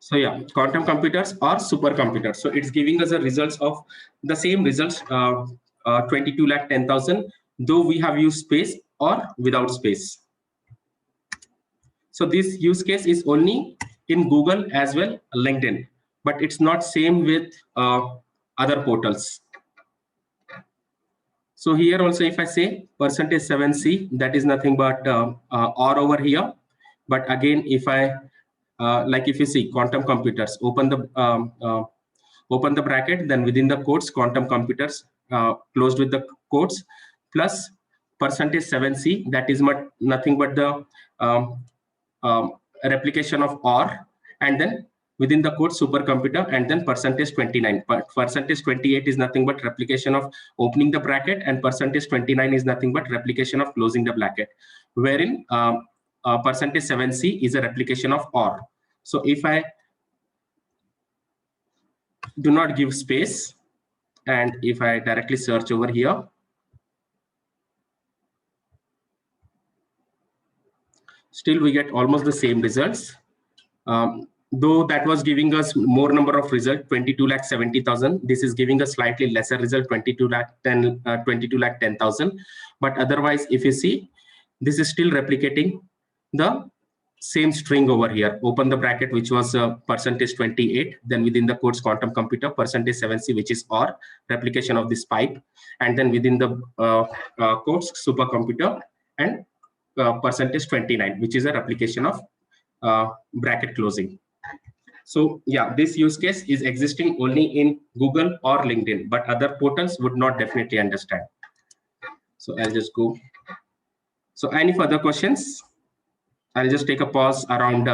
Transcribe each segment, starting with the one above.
So yeah, quantum computers or supercomputers. So it's giving us the results of the same results, 22 lakh 10,000, though we have used space or without space. So this use case is only in Google as well, LinkedIn, but it's not same with other portals. So here also, if I say percentage 7C, that is nothing but or over here. But again, if I like if you see quantum computers, open the bracket, then within the quotes quantum computers, closed with the quotes, plus percentage 7C, that is nothing but the replication of OR, and then within the quote supercomputer, and then percentage 29. Percentage 28 is nothing but replication of opening the bracket, and percentage 29 is nothing but replication of closing the bracket, wherein percentage 7C is a replication of OR. So if I do not give space, and if I directly search over here, still we get almost the same results. Though that was giving us more number of result, 22 lakh 70,000. This is giving a slightly lesser result, 22 lakh 10,000. But otherwise, if you see, this is still replicating the same string over here. Open the bracket, which was percentage 28. Then within the quotes quantum computer, percentage 7C, which is OR, replication of this pipe. And then within the quotes supercomputer, and percentage 29, which is a replication of bracket closing. So yeah, this use case is existing only in Google or LinkedIn, but other portals would not definitely understand. So I'll just go. So any further questions? I'll just take a pause around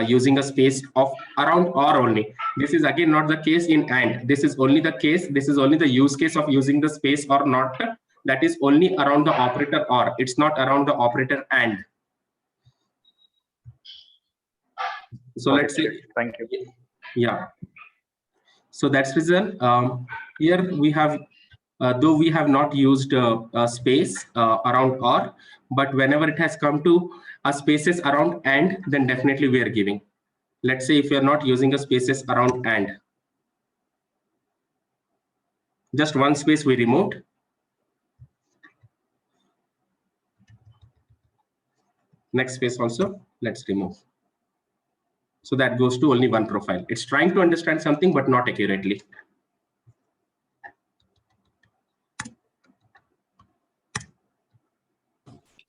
using a space of around or only. This is again not the case in AND. This is only the case. This is only the use case of using the space or not. That is only around the operator or. It's not around the operator AND. So okay, let's say. Thank you. Yeah. So that's reason here we have, though we have not used space around or, but whenever it has come to spaces around and, then definitely we are giving. Let's say if you are not using a spaces around and, just one space we removed. Next space also, let's remove. So that goes to only one profile. It's trying to understand something, but not accurately.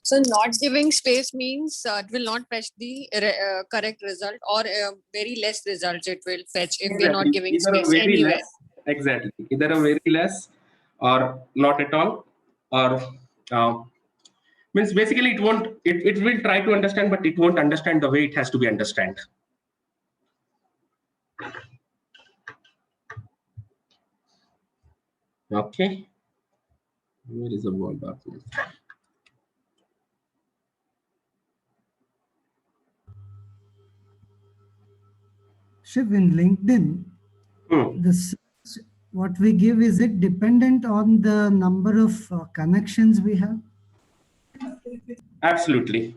So not giving space means it will not fetch the correct result, or very less results it will fetch if we are not giving either space anywhere. Less, exactly. Either a very less or not at all, or means basically it won't, it will try to understand, but it won't understand the way it has to be understand. Okay. Where is the Word document? Shiv, in LinkedIn, this what we give, is it dependent on the number of connections we have? Absolutely.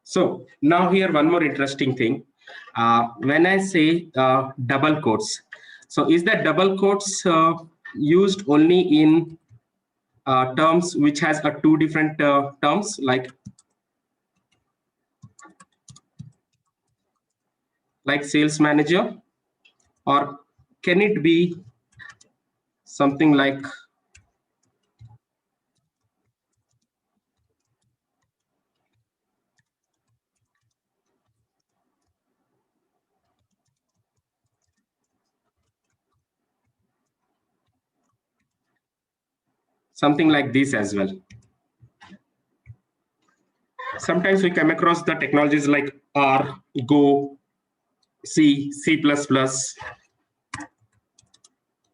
So now here one more interesting thing. When I say double quotes, so is that double quotes used only in terms which has a two different terms, like sales manager, or can it be something like something like this as well. Sometimes we come across the technologies like R, Go, C, C++,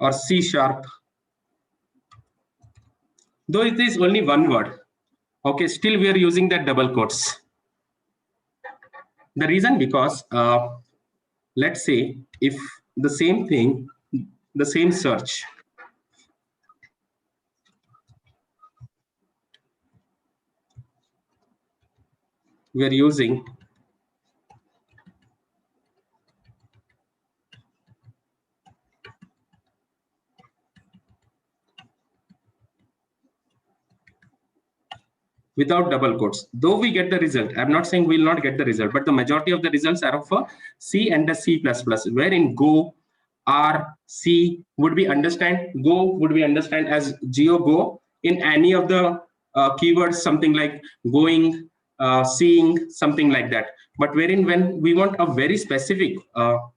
or C#. Though it is only one word, okay, still we are using that double quotes. The reason because, let's say if the same thing, the same search, we are using without double quotes, though we get the result. I'm not saying we'll not get the result, but the majority of the results are of a C and a C++, wherein Go, R, C would be understand, Go would be understand as geo go in any of the keywords, something like going, seeing, something like that. But wherein when we want a very specific now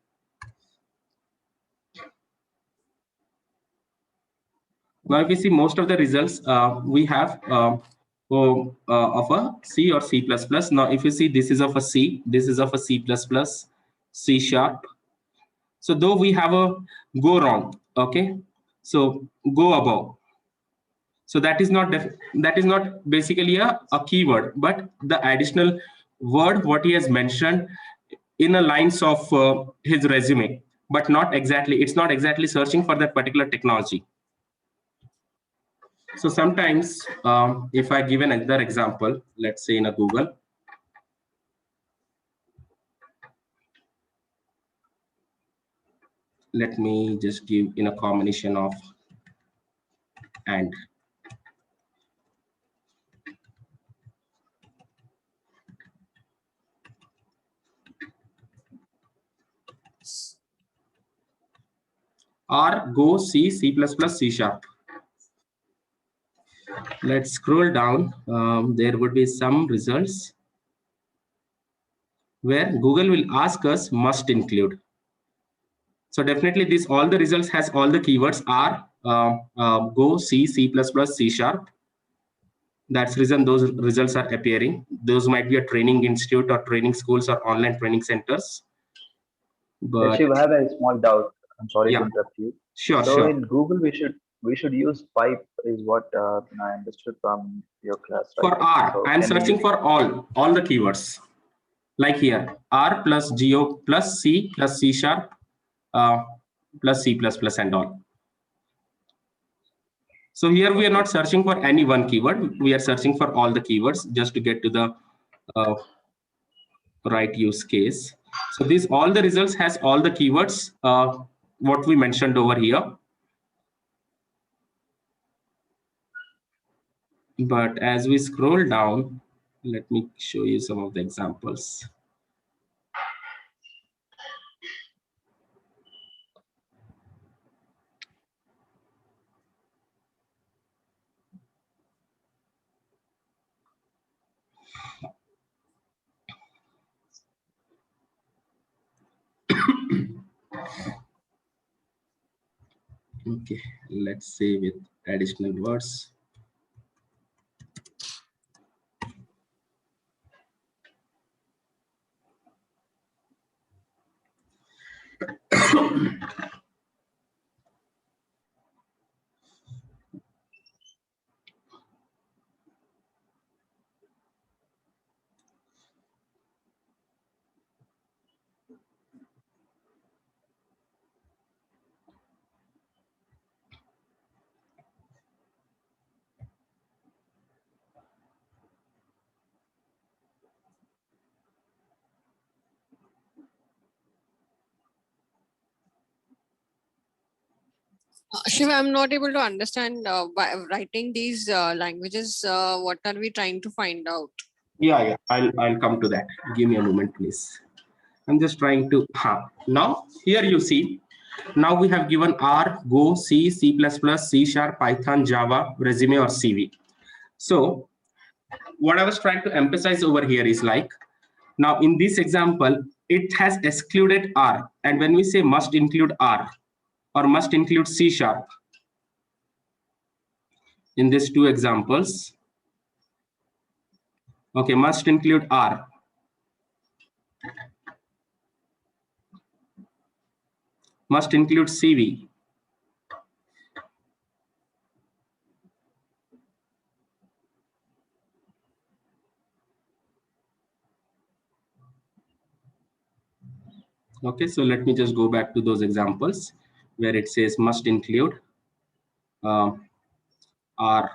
if you see most of the results we have of a C or C++. Now if you see, this is of a C, this is of a C++, C#. So though we have a go wrong, okay, so go above, so that is not basically a keyword, but the additional word what he has mentioned in a lines of his resume, but not exactly, it's not exactly searching for that particular technology. So sometimes if I give another example, let's say in a Google, let me just give in a combination of and. R, Go, C, C++, C#. Let's scroll down. There would be some results where Google will ask us must include. So definitely this, all the results has all the keywords R, Go, C, C++, C#. That's reason those results are appearing. Those might be a training institute or training schools or online training centers. But Shiv, I have a small doubt. I'm sorry yeah, to interrupt you. sure. In Google, we should use pipe, is what I understood from your class. Right? For R, so I'm searching for all the keywords. Like here, R plus Geo plus C plus C#, plus C++ and all. So here we are not searching for any one keyword. We are searching for all the keywords just to get to the right use case. So these, all the results has all the keywords, what we mentioned over here. But as we scroll down, let me show you some of the examples. Okay, let's say with additional words. Shiv, I'm not able to understand by writing these languages. What are we trying to find out? Yeah, I'll come to that. Give me a moment, please. I'm just trying to. Now here you see. Now we have given R, Go, C, C++, C#, Python, Java, Resume, or CV. So what I was trying to emphasize over here is like, now in this example, it has excluded R. And when we say must include R or must include C#, in these two examples. Okay, must include R. Must include CV. Okay, so let me just go back to those examples where it says must include R.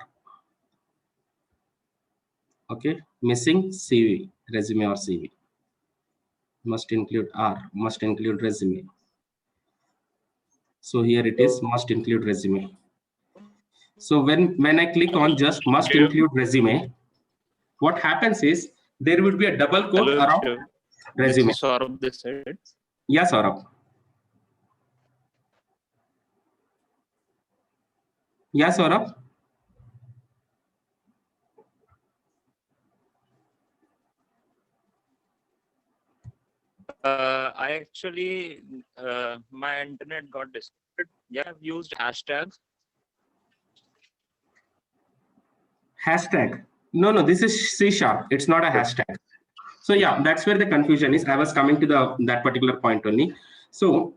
Okay, missing CV, resume or CV. Must include R, must include resume. So here it is, must include resume. So when I click on just must include resume, what happens is there would be a double quote Hello, around Shiv. resume. This is Saurabh this side. Yes, Saurabh. Yes, Saurabh. I actually, my internet got disconnected. Yeah, I've used hashtags. Hashtag. No, this is C#. It's not a hashtag. So yeah, that's where the confusion is. I was coming to that particular point only. So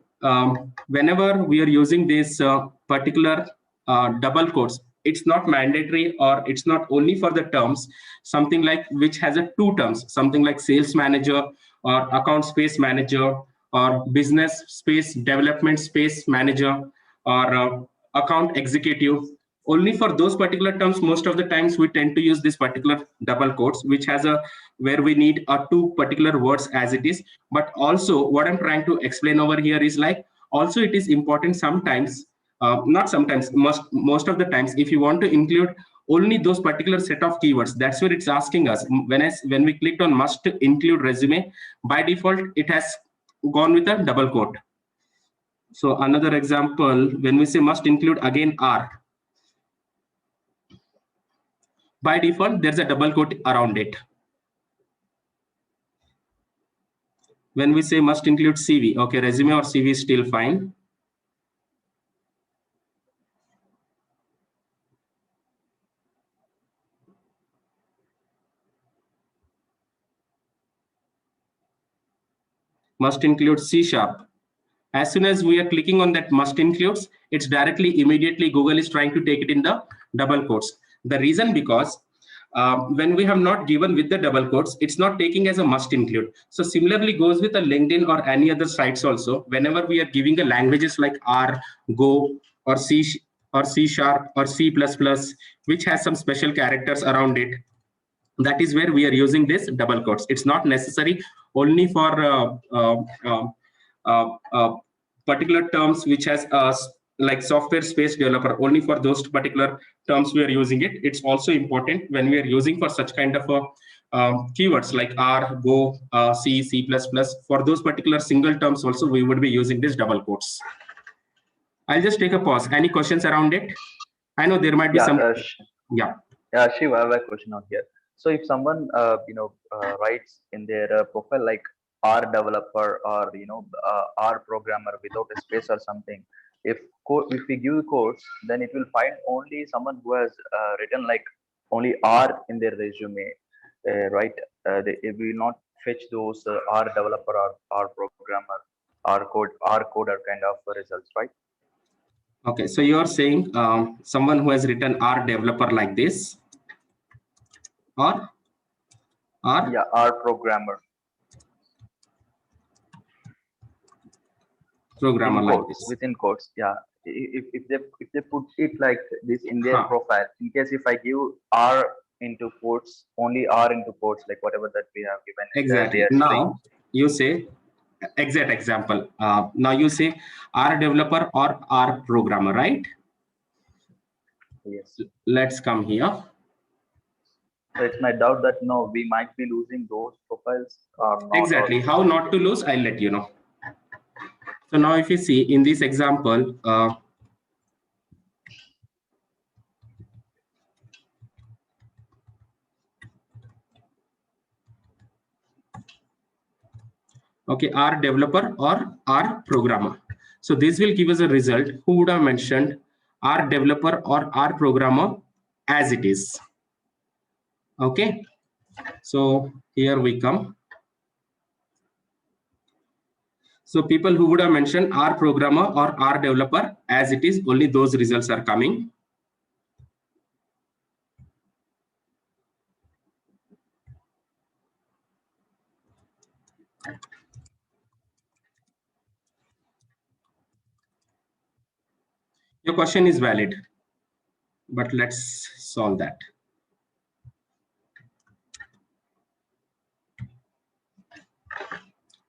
whenever we are using this particular double quotes, it's not mandatory, or it's not only for the terms, something like which has a two terms, something like sales manager or account space manager or business space development space manager or account executive. Only for those particular terms, most of the times we tend to use this particular double quotes, which has a where we need two particular words as it is. But also what I'm trying to explain over here is like, also it is important sometimes, not sometimes, most of the times, if you want to include only those particular set of keywords, that's where it's asking us. When we clicked on must include resume, by default it has gone with a double quote. So another example, when we say must include again R, by default there's a double quote around it. When we say must include CV, okay, resume or CV is still fine. Must include C#. As soon as we are clicking on that must includes, it's directly immediately Google is trying to take it in the double quotes. The reason because when we have not given with the double quotes, it's not taking as a must include. So similarly goes with a LinkedIn or any other sites also. Whenever we are giving a languages like R, Go, or C or C# or C++, which has some special characters around it, that is where we are using this double quotes. It's not necessary only for particular terms which has like software space developer. Only for those particular terms we are using it. It's also important when we are using for such kind of keywords like R, Go, C, C++. For those particular single terms also we would be using this double quotes. I'll just take a pause. Any questions around it? I know there might be some. Yeah, Shiv, I have a question out here. So if someone writes in their profile like R developer or R programmer without a space or something, if we give quotes, then it will find only someone who has written like only R in their resume, right? It will not fetch those R developer or R programmer, R coder kind of results, right? Okay, so you're saying someone who has written R developer like this, or R? Yeah, R programmer. Programmer in like quotes, this. within quotes, yeah. If they put it like this in their profile, in case if I give R into quotes, only R into quotes, like whatever that we have given. Exactly. Now you say exact example. Now you say R developer or R programmer, right? Yes. Let's come here. So it's my doubt that no, we might be losing those profiles. Exactly. How not to lose? I'll let you know. So now if you see in this example, okay, R developer or R programmer. So this will give us a result. Who would have mentioned R developer or R programmer as it is. Okay, so here we come. So people who would have mentioned R programmer or R developer as it is, only those results are coming. Your question is valid, but let's solve that.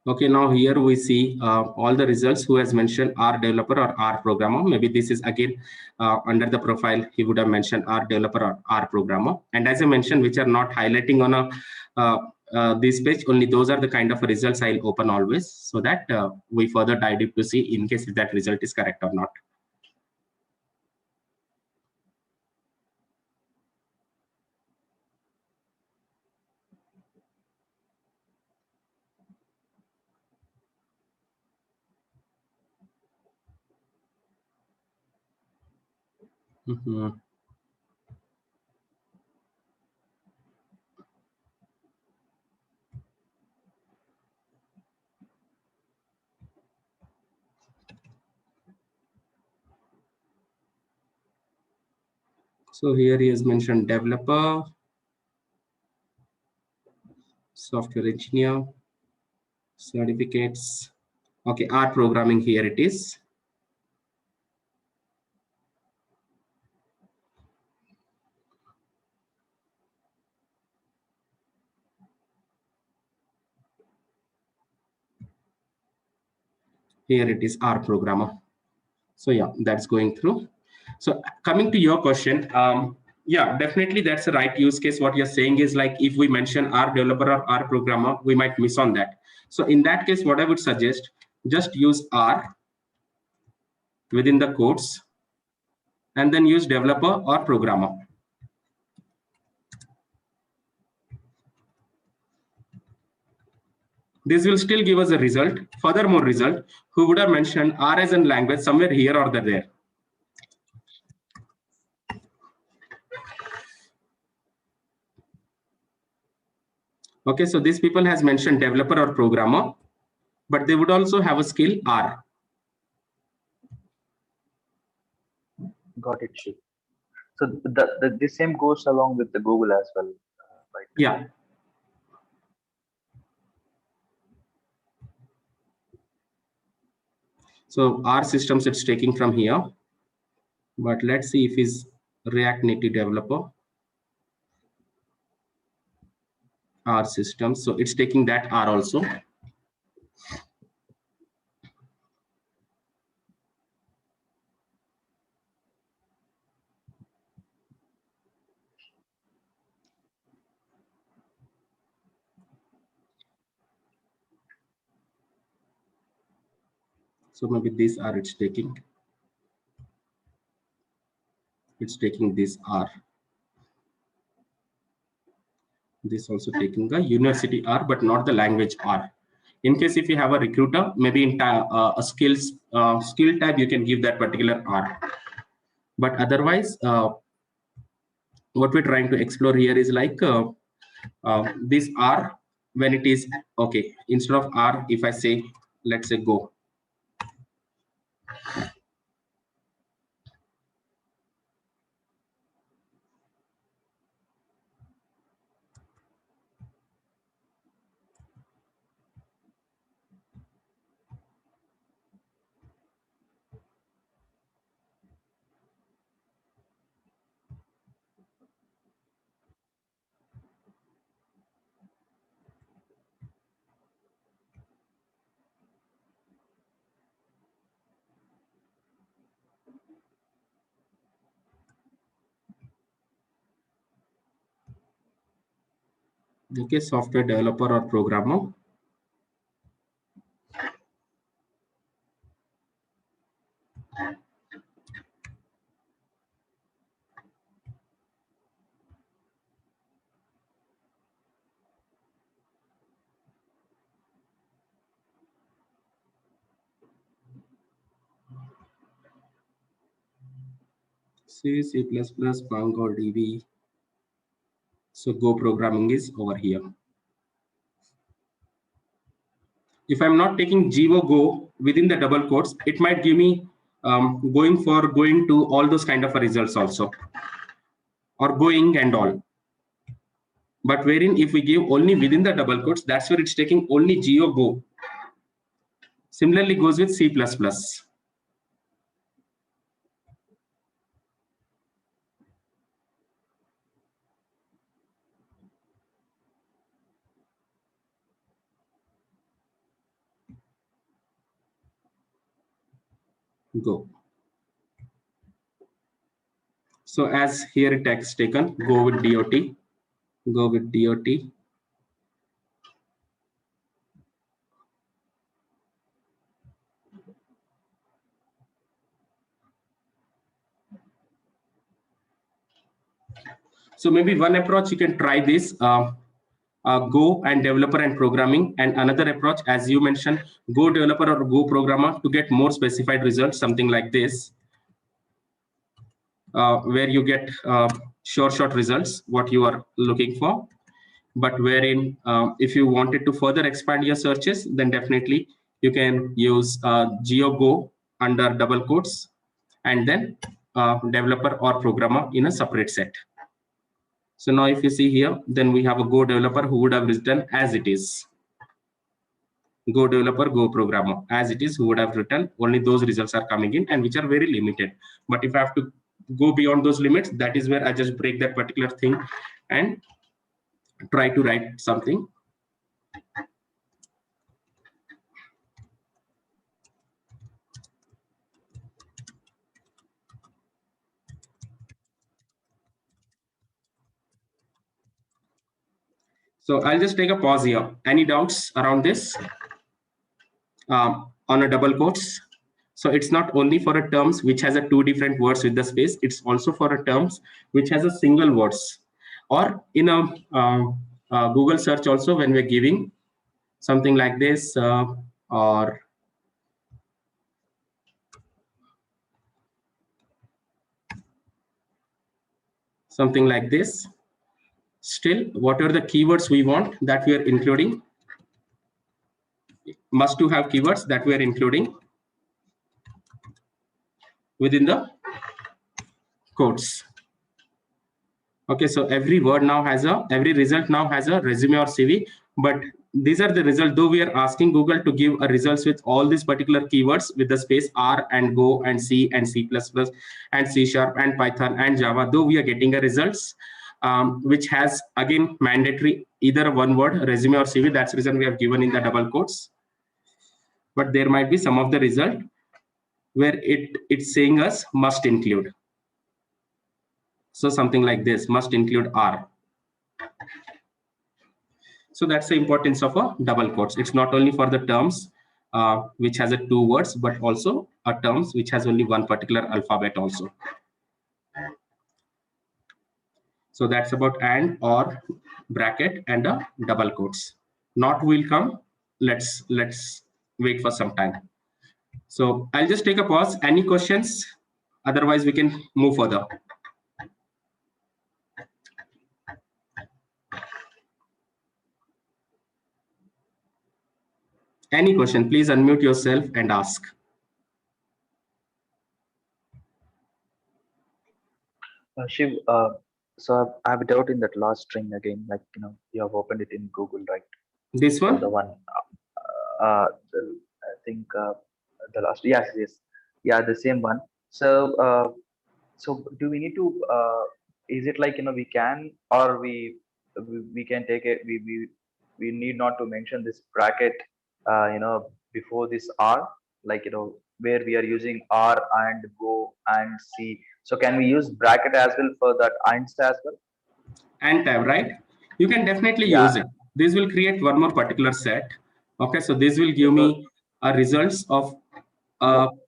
Okay, now here we see all the results who has mentioned R developer or R programmer. Maybe this is again under the profile, he would have mentioned R developer or R programmer. And as I mentioned, which are not highlighting on this page, only those are the kind of results I'll open always, so that we further dive deep to see in case if that result is correct or not. Mhm. So here he has mentioned developer, software engineer, certificates. Okay, R programming, here it is. Here it is, R programmer. So yeah, that's going through. So coming to your question, yeah, definitely that's the right use case. What you're saying is like, if we mention R developer or R programmer, we might miss on that. So in that case, what I would suggest, just use R within the quotes and then use developer or programmer. This will still give us a result. Furthermore result, who would have mentioned R as a language somewhere here or there. Okay, so these people has mentioned developer or programmer, but they would also have a skill R. Got it, Shiv. So the same goes along with the Google as well, right? Yeah. So R systems it's taking from here, but let's see if he's React Native developer. R systems, so it's taking that R also. So maybe this R it's taking. It's taking this R. This also taking the university R, but not the language R. In case if you have a recruiter, maybe in a skill tab, you can give that particular R. But otherwise, what we're trying to explore here is like this R when it is okay. Instead of R, if I say, let's say go. Okay, software developer or programmer. C, C++, MongoDB. So Go programming is over here. If I'm not taking Go within the double quotes, it might give me going to all those kind of results also, or going and all. But wherein if we give only within the double quotes, that's where it's taking only Go. Similarly goes with C++. Go. So as here text taken, go with DOT, go with DOT. So maybe one approach you can try this, Go and developer and programming, and another approach, as you mentioned, Go developer or Go programmer to get more specified results, something like this, where you get short results, what you are looking for. But wherein if you wanted to further expand your searches, then definitely you can use GeoGo under double quotes, and then developer or programmer in a separate set. So now if you see here, then we have a Go developer who would have written as it is. Go developer, Go programmer, as it is, who would have written, only those results are coming in, and which are very limited. But if I have to go beyond those limits, that is where I just break that particular thing and try to write something. So I'll just take a pause here. Any doubts around this on a double quotes? So it's not only for a terms which has a two different words with the space, it's also for a terms which has a single words. Or in a Google search also, when we're giving something like this, or something like this, still whatever the keywords we want that we are including, must to have keywords that we are including within the quotes. Okay, so every result now has a resume or CV, but these are the results, though we are asking Google to give a results with all these particular keywords with the space R and Go and C and C++ and C# and Python and Java, though we are getting a results which has again mandatory either one word resume or CV. That's the reason we have given in the double quotes. But there might be some of the result where it's saying us must include. So something like this, must include R. So that's the importance of a double quotes. It's not only for the terms which has a two words, but also a terms which has only one particular alphabet also. So that's about and, or, bracket, and a double quotes. Not will come. Let's wait for some time. So I'll just take a pause. Any questions? Otherwise, we can move further. Any question, please unmute yourself and ask. Shiv, so I have a doubt in that last string again, like, you have opened it in Google, right? This one? So the one, I think the last, yes. Yeah, the same one. So, so do we need to, is it like, we can, or we can take it, we need not to mention this bracket, before this R, like, where we are using R and Go and C. So can we use bracket as well for that and as well? And tab, right? You can definitely use it. This will create one more particular set. Okay, so this will give me a results of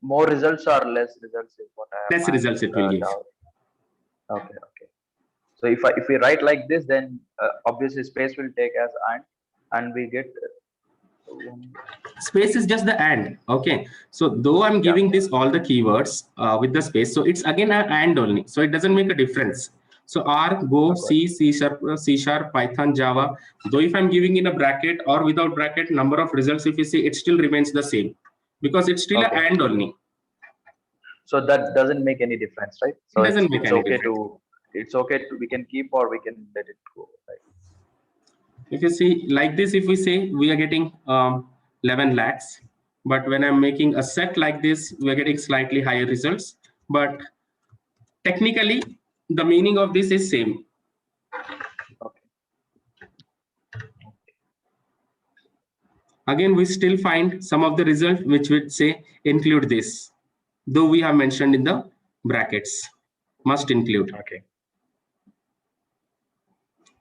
more results or less results is what I less results it will give. Okay. So if we write like this, then obviously space will take as and we get Space is just the and. Okay. So though I'm giving this all the keywords with the space, so it's again an and only. So it doesn't make a difference. So R, Go, C, C Sharp, Python, Java. Though if I'm giving in a bracket or without bracket, number of results, if you see, it still remains the same because it's still an and only. So that doesn't make any difference, right? So it doesn't make any okay difference. It's okay to, we can keep or we can let it go, right? If you see like this, if we say we are getting 11 lakhs, but when I'm making a set like this, we're getting slightly higher results. But technically, the meaning of this is same. Okay. Again, we still find some of the results which would say include this, though we have mentioned in the brackets, must include. Okay.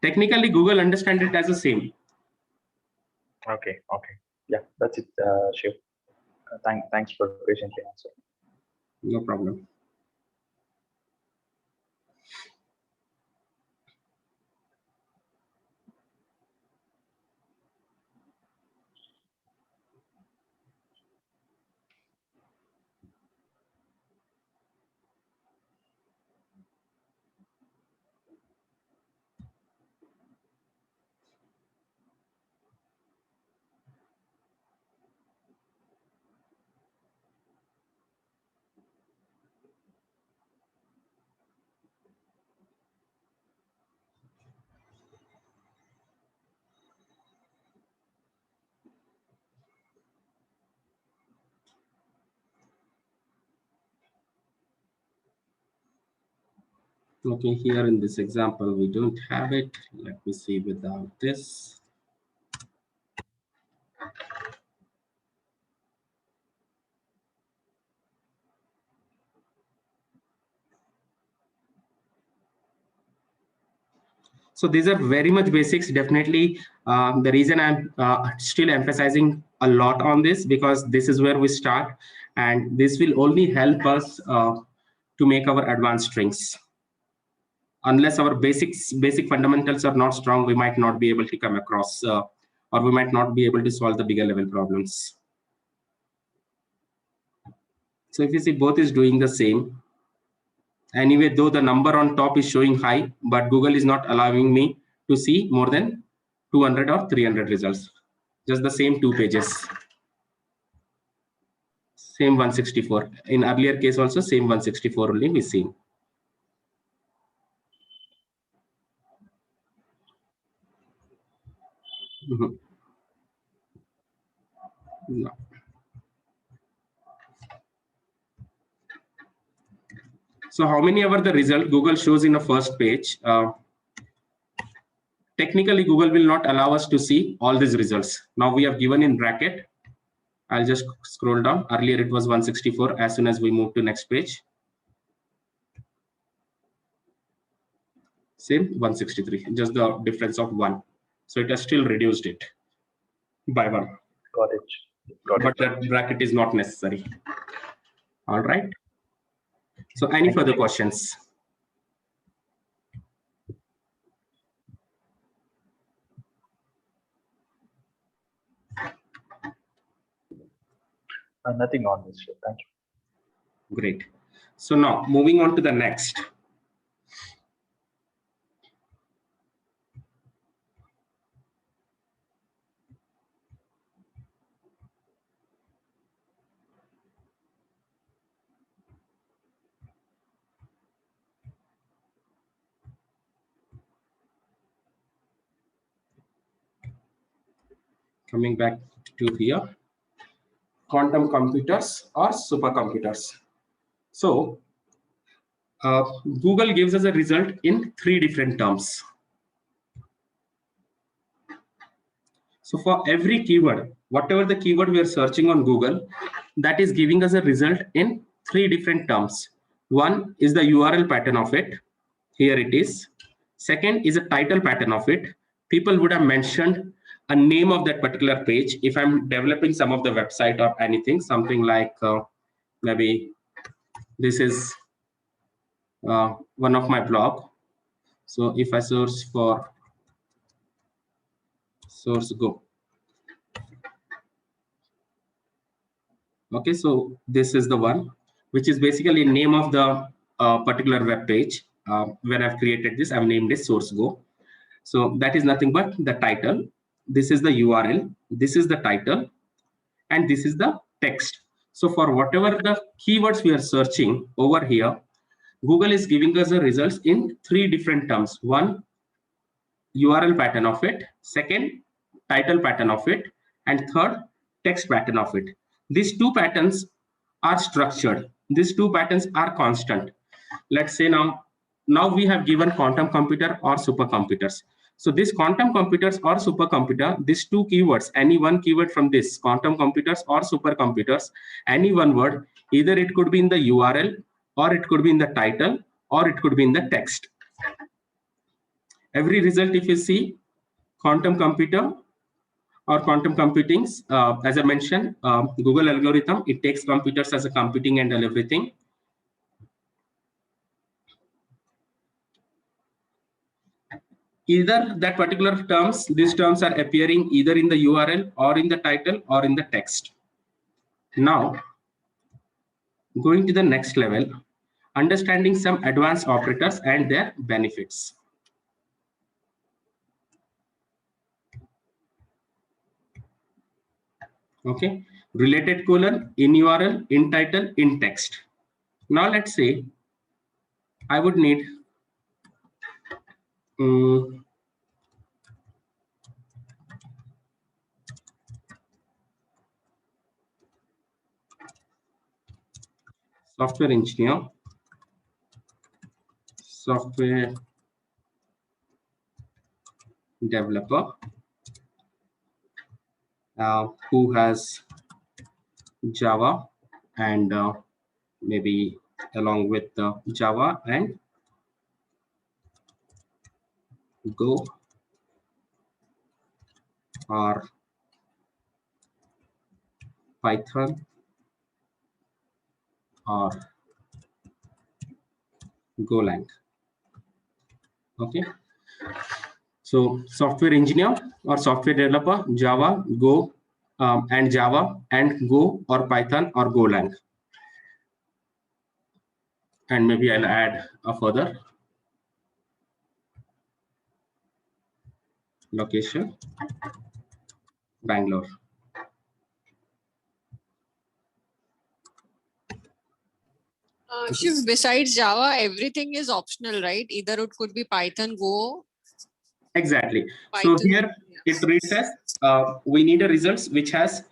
Technically, Google understands it as the same. Okay. Okay. Yeah, that's it, Shiv. Thanks for patiently answering. No problem. Okay, here in this example, we don't have it. Let me see without this. So these are very much basics. Definitely, the reason I'm still emphasizing a lot on this, because this is where we start, and this will only help us to make our advanced strings. Unless our basic fundamentals are not strong, we might not be able to come across, or we might not be able to solve the bigger level problems. So if you see, both is doing the same. Anyway, though the number on top is showing high, but Google is not allowing me to see more than 200 or 300 results. Just the same 2 pages. Same 164. In earlier case also, same 164 only we seen. No. So how many ever the result Google shows in the first page, technically Google will not allow us to see all these results. Now we have given in bracket. I'll just scroll down. Earlier it was 164. As soon as we move to next page, same 163, just the difference of 1. So it has still reduced it by 1. Got it. But that bracket is not necessary. All right. So any further questions? Nothing on this. Thank you. Great. So now moving on to the next. Coming back to here, quantum computers or supercomputers. So Google gives us a result in 3 different terms. So for every keyword, whatever the keyword we are searching on Google, that is giving us a result in 3 different terms. One is the URL pattern of it. Here it is. Second is a title pattern of it. People would have mentioned a name of that particular page. If I'm developing some of the website or anything, something like maybe this is one of my blog. So if I search for source Go, Okay, so this is the one, which is basically name of the particular web page. When I've created this, I've named it Source Go. So that is nothing but the title. This is the URL. This is the title, and this is the text. So for whatever the keywords we are searching over here, Google is giving us the results in 3 different terms. One, URL pattern of it. Second, title pattern of it. And third, text pattern of it. These 2 patterns are structured. These 2 patterns are constant. Let's say now we have given quantum computer or supercomputers. So this quantum computers or supercomputer, these 2 keywords, any one keyword from this quantum computers or supercomputers, any one word, either it could be in the URL, or it could be in the title, or it could be in the text. Every result, if you see quantum computer or quantum computing, as I mentioned, Google algorithm, it takes computers as a computing and everything. Either that particular terms, these terms are appearing either in the URL or in the title or in the text. Now, going to the next level, understanding some advanced operators and their benefits. Okay, related colon, in URL, in title, in text. Now let's say I would need software engineer, software developer who has Java and maybe along with Java and Go or Python or Golang. Okay, so software engineer or software developer, Java, Go, and Java and Go or Python or Golang. And maybe I'll add a further location, Bangalore. Shiv, besides Java, everything is optional, right? Either it could be Python, Go. Exactly. Python, so here it reads as we need a results which has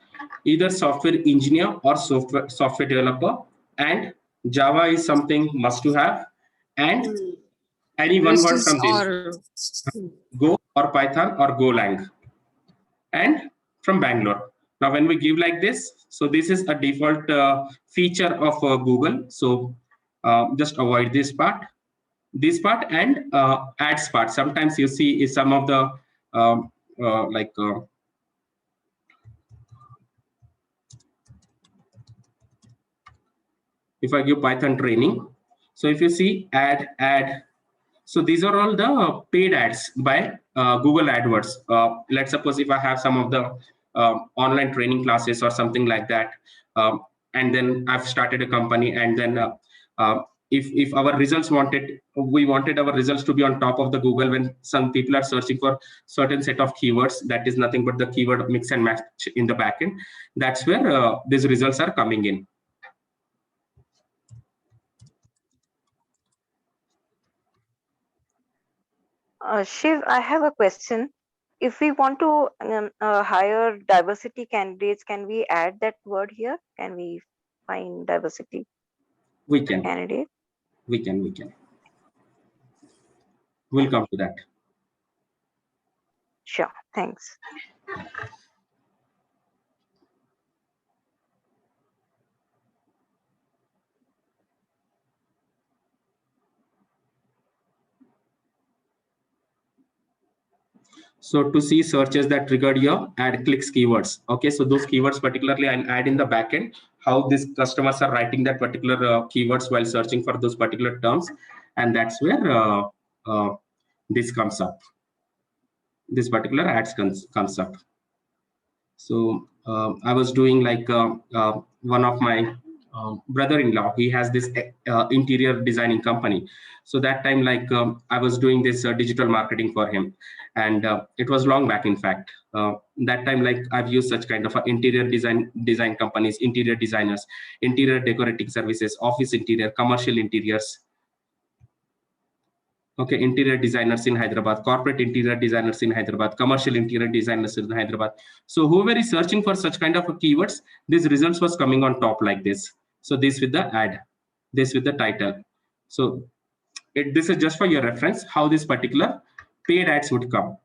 either software engineer or software developer, and Java is something must to have, and any one word from this, Go or Python or Golang, and from Bangalore. Now when we give like this, so this is a default feature of Google. So just avoid this part and adds part. Sometimes you see is some of the if I give Python training, so if you see add, so these are all the paid ads by Google AdWords. Let's suppose if I have some of the online training classes or something like that, and then I've started a company, and then if our results we wanted our results to be on top of the Google when some people are searching for certain set of keywords, that is nothing but the keyword mix and match in the backend. That's where these results are coming in. Shiv, I have a question. If we want to hire diversity candidates, can we add that word here? Can we find diversity? We can. Candidate. We can. We'll come to that. Sure. Thanks. So to see searches that triggered your add clicks keywords. Okay, so those keywords particularly I'll add in the backend, how these customers are writing that particular keywords while searching for those particular terms. And that's where this comes up. This particular ads comes up. So I was doing like one of my brother-in-law, he has this interior designing company. So that time, like I was doing this digital marketing for him, and it was long back. In fact, that time, like I've used such kind of interior design companies, interior designers, interior decorating services, office interior, commercial interiors. Okay, interior designers in Hyderabad, corporate interior designers in Hyderabad, commercial interior designers in Hyderabad. So whoever is searching for such kind of keywords, these results was coming on top like this. So this with the ad, this with the title. So this is just for your reference how this particular paid ads would come.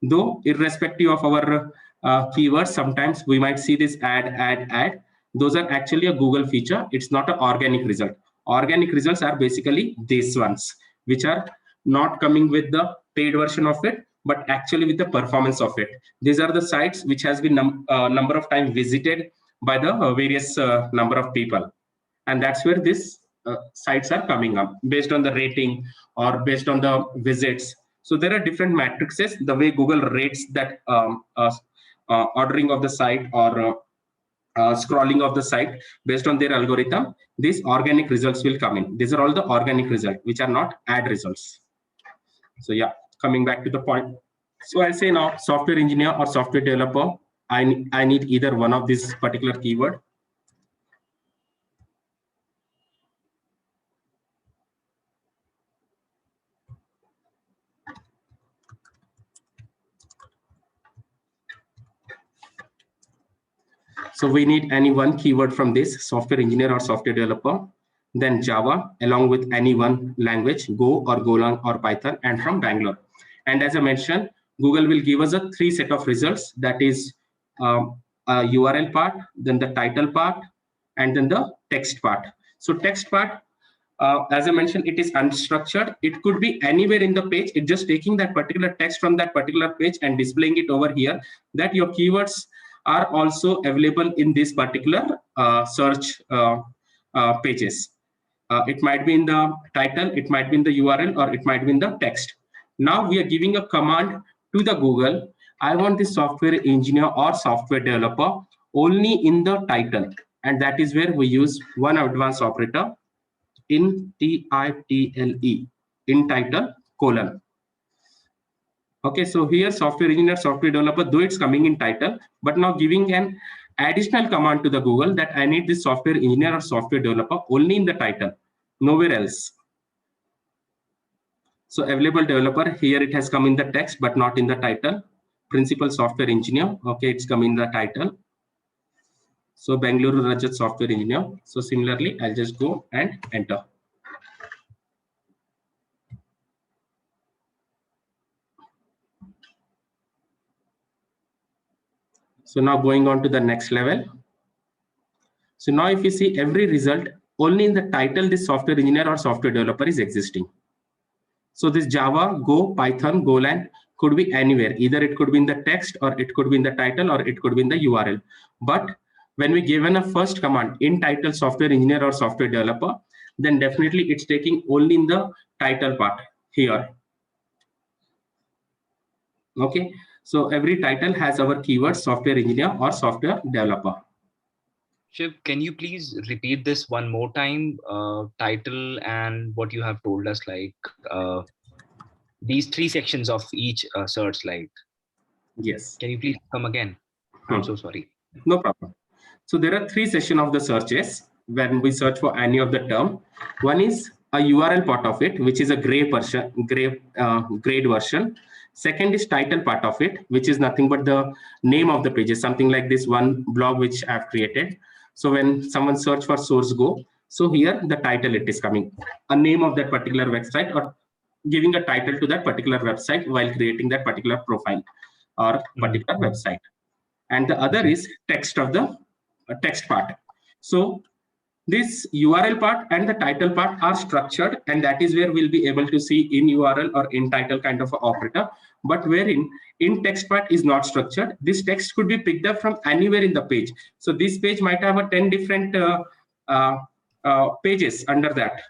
Though irrespective of our keywords, sometimes we might see this ad. Those are actually a Google feature. It's not an organic result. Organic results are basically these ones, which are not coming with the paid version of it, but actually with the performance of it. These are the sites which has been number of times visited by the various number of people. And that's where these sites are coming up based on the rating or based on the visits. So there are different matrices, the way Google rates that ordering of the site or scrolling of the site based on their algorithm. These organic results will come in. These are all the organic results, which are not ad results. So yeah, coming back to the point. So I say now, software engineer or software developer, I need either one of these particular keyword. So we need any one keyword from this, software engineer or software developer, then Java, along with any one language, Go or Golang or Python, and from Bangalore. And as I mentioned, Google will give us a 3 set of results, that is a URL part, then the title part, and then the text part. So text part, as I mentioned, it is unstructured. It could be anywhere in the page. It's just taking that particular text from that particular page and displaying it over here, that your keywords are also available in this particular search pages. It might be in the title, it might be in the URL, or it might be in the text. Now we are giving a command to the Google. I want the software engineer or software developer only in the title. And that is where we use one advanced operator in TITLE, in title, colon. Okay, so here software engineer, software developer, though it's coming in title, but now giving an additional command to the Google that I need this software engineer or software developer only in the title, nowhere else. So available developer, here it has come in the text, but not in the title. Principal software engineer, okay, it's come in the title. So Bengaluru Rajat software engineer. So similarly, I'll just go and enter. So now going on to the next level. So now if you see every result, only in the title, this software engineer or software developer is existing. So this Java, Go, Python, Golang could be anywhere. Either it could be in the text, or it could be in the title, or it could be in the URL. But when we given a first command in title software engineer or software developer, then definitely it's taking only in the title part here. Okay. So every title has our keyword software engineer or software developer. Shiv, can you please repeat this one more time? Title and what you have told us, like these 3 sections of each search, like. Yes. Can you please come again? I'm so sorry. No problem. So there are 3 sessions of the searches when we search for any of the term. One is a URL part of it, which is a grayed version. Second is title part of it, which is nothing but the name of the pages, something like this one blog which I've created. So when someone search for source Go, so here the title it is coming, a name of that particular website, or giving a title to that particular website while creating that particular profile or particular website. And the other is text of the text part. So this URL part and the title part are structured, and that is where we'll be able to see in URL or in title kind of an operator. But wherein in text part is not structured, this text could be picked up from anywhere in the page. So this page might have a 10 different pages under that.